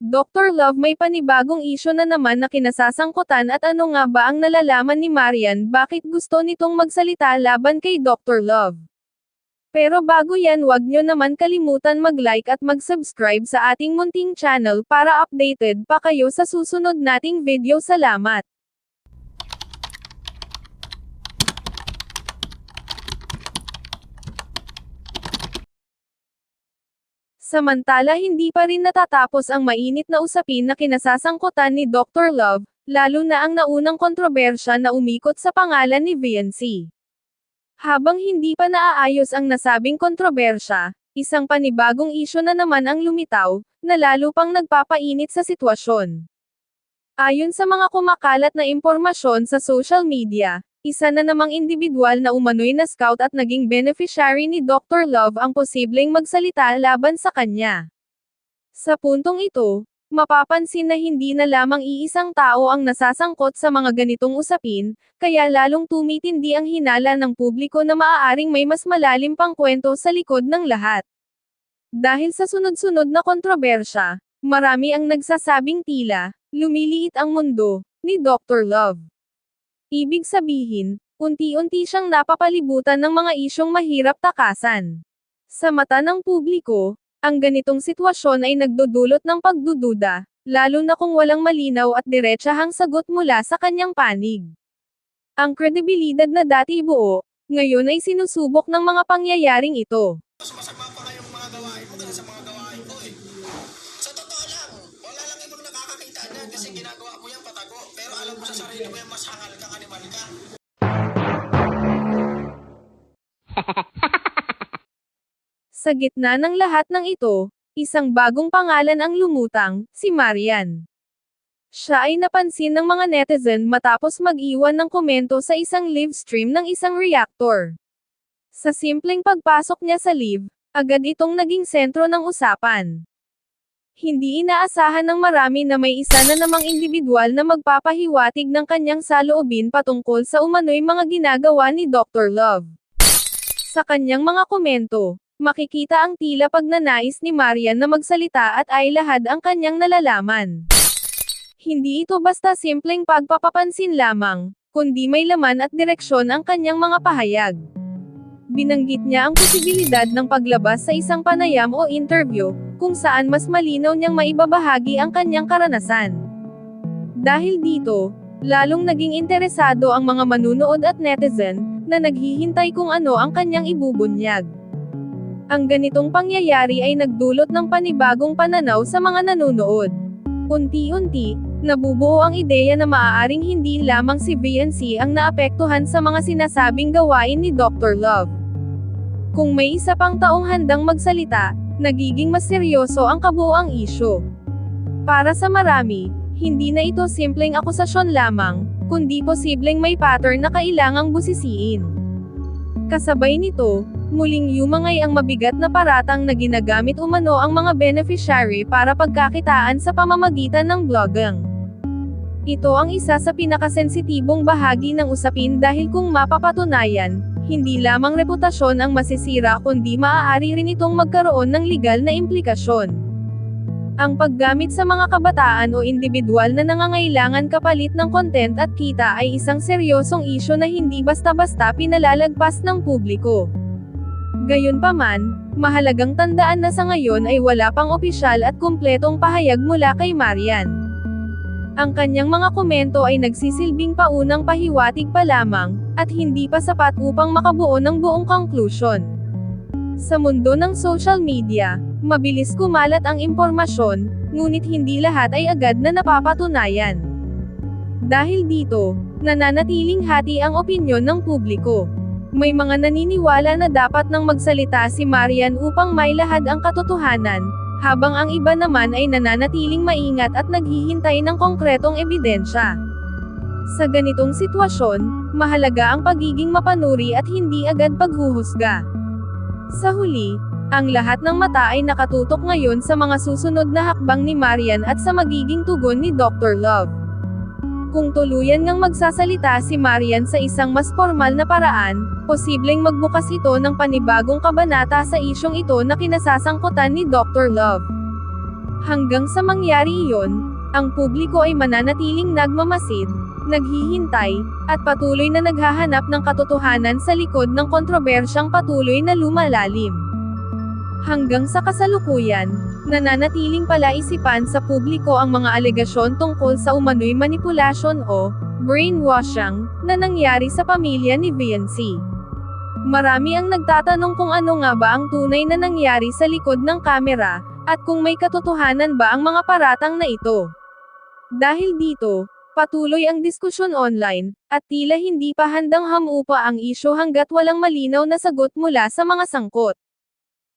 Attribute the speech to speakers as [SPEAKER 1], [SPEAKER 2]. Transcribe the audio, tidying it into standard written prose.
[SPEAKER 1] Dr. Love, may panibagong isyu na naman na kinasasangkutan at ano nga ba ang nalalaman ni Marian, bakit gusto nitong magsalita laban kay Dr. Love? Pero bago yan, wag nyo naman kalimutan mag-like at mag-subscribe sa ating munting channel para updated pa kayo sa susunod nating video. Salamat! Samantala, hindi pa rin natatapos ang mainit na usapin na kinasasangkutan ni Dr. Love, lalo na ang naunang kontrobersya na umikot sa pangalan ni VNC. Habang hindi pa naaayos ang nasabing kontrobersya, isang panibagong isyu na naman ang lumitaw, na lalo pang nagpapainit sa sitwasyon. Ayon sa mga kumakalat na impormasyon sa social media, isa na namang indibidwal na umano'y na scout at naging beneficiary ni Dr. Love ang posibleng magsalita laban sa kanya. Sa puntong ito, mapapansin na hindi na lamang iisang tao ang nasasangkot sa mga ganitong usapin, kaya lalong tumitindi ang hinala ng publiko na maaaring may mas malalim pang kwento sa likod ng lahat. Dahil sa sunod-sunod na kontrobersya, marami ang nagsasabing tila, lumiliit ang mundo, ni Dr. Love. Ibig sabihin, unti-unti siyang napapalibutan ng mga isyong mahirap takasan. Sa mata ng publiko, ang ganitong sitwasyon ay nagdudulot ng pagdududa, lalo na kung walang malinaw at diretsahang sagot mula sa kanyang panig. Ang kredibilidad na dati buo, ngayon ay sinusubok ng mga pangyayaring ito.
[SPEAKER 2] Masama pa kayong mga gawain mo sa mga gawain ko eh. Sa totoo lang, wala lang ibang nakakakita niyan kasi ginagawa mo yan patago. Pero alam mo sa sarili mo yan, mas hangal kang animal ka.
[SPEAKER 1] Sa gitna ng lahat ng ito, isang bagong pangalan ang lumutang, si Marian. Siya ay napansin ng mga netizen matapos mag-iwan ng komento sa isang live stream ng isang reactor. Sa simpleng pagpasok niya sa live, agad itong naging sentro ng usapan. Hindi inaasahan ng marami na may isa na namang indibidwal na magpapahiwatig ng kanyang saloobin patungkol sa umano'y mga ginagawa ni Dr. Love. Sa kanyang mga komento, makikita ang tila pagnanais ni Marian na magsalita at ailahad ang kanyang nalalaman. Hindi ito basta simpleng pagpapapansin lamang, kundi may laman at direksyon ang kanyang mga pahayag. Binanggit niya ang posibilidad ng paglabas sa isang panayam o interview, kung saan mas malinaw niyang maibabahagi ang kanyang karanasan. Dahil dito, lalong naging interesado ang mga manunood at netizen, na naghihintay kung ano ang kanyang ibubunyag. Ang ganitong pangyayari ay nagdulot ng panibagong pananaw sa mga nanonood. Unti-unti, nabubuo ang ideya na maaaring hindi lamang si VNC ang naapektuhan sa mga sinasabing gawain ni Dr. Love. Kung may isa pang taong handang magsalita, nagiging mas seryoso ang kabuuang isyu. Para sa marami, hindi na ito simpleng akusasyon lamang, kundi posibleng may pattern na kailangang busisiin. Kasabay nito, muling yumangay ang mabigat na paratang na ginagamit umano ang mga beneficiary para pagkakitaan sa pamamagitan ng blogging. Ito ang isa sa pinakasensitibong bahagi ng usapin dahil kung mapapatunayan, hindi lamang reputasyon ang masisira kundi maaari rin itong magkaroon ng legal na implikasyon. Ang paggamit sa mga kabataan o indibidwal na nangangailangan kapalit ng content at kita ay isang seryosong isyu na hindi basta-basta pinalalagpas ng publiko. Gayunpaman, mahalagang tandaan na sa ngayon ay wala pang opisyal at kumpletong pahayag mula kay Marian. Ang kanyang mga komento ay nagsisilbing paunang pahiwatig pa lamang, at hindi pa sapat upang makabuo ng buong konklusyon. Sa mundo ng social media, mabilis kumalat ang impormasyon, ngunit hindi lahat ay agad na napapatunayan. Dahil dito, nananatiling hati ang opinyon ng publiko. May mga naniniwala na dapat nang magsalita si Marian upang mailahad ang katotohanan, habang ang iba naman ay nananatiling maingat at naghihintay ng konkretong ebidensya. Sa ganitong sitwasyon, mahalaga ang pagiging mapanuri at hindi agad paghuhusga. Sa huli, ang lahat ng mata ay nakatutok ngayon sa mga susunod na hakbang ni Marian at sa magiging tugon ni Dr. Love. Kung tuluyan ngang magsasalita si Marian sa isang mas formal na paraan, posibleng magbukas ito ng panibagong kabanata sa isyong ito na kinasasangkutan ni Dr. Love. Hanggang sa mangyari iyon, ang publiko ay mananatiling nagmamasid, naghihintay, at patuloy na naghahanap ng katotohanan sa likod ng kontrobersyang patuloy na lumalalim. Hanggang sa kasalukuyan, nananatiling palaisipan sa publiko ang mga alegasyon tungkol sa umano'y manipulasyon o brainwashing na nangyari sa pamilya ni Viancy. Marami ang nagtatanong kung ano nga ba ang tunay na nangyari sa likod ng kamera, at kung may katotohanan ba ang mga paratang na ito. Dahil dito, patuloy ang diskusyon online, at tila hindi pa handang hamupa ang isyu hanggat walang malinaw na sagot mula sa mga sangkot.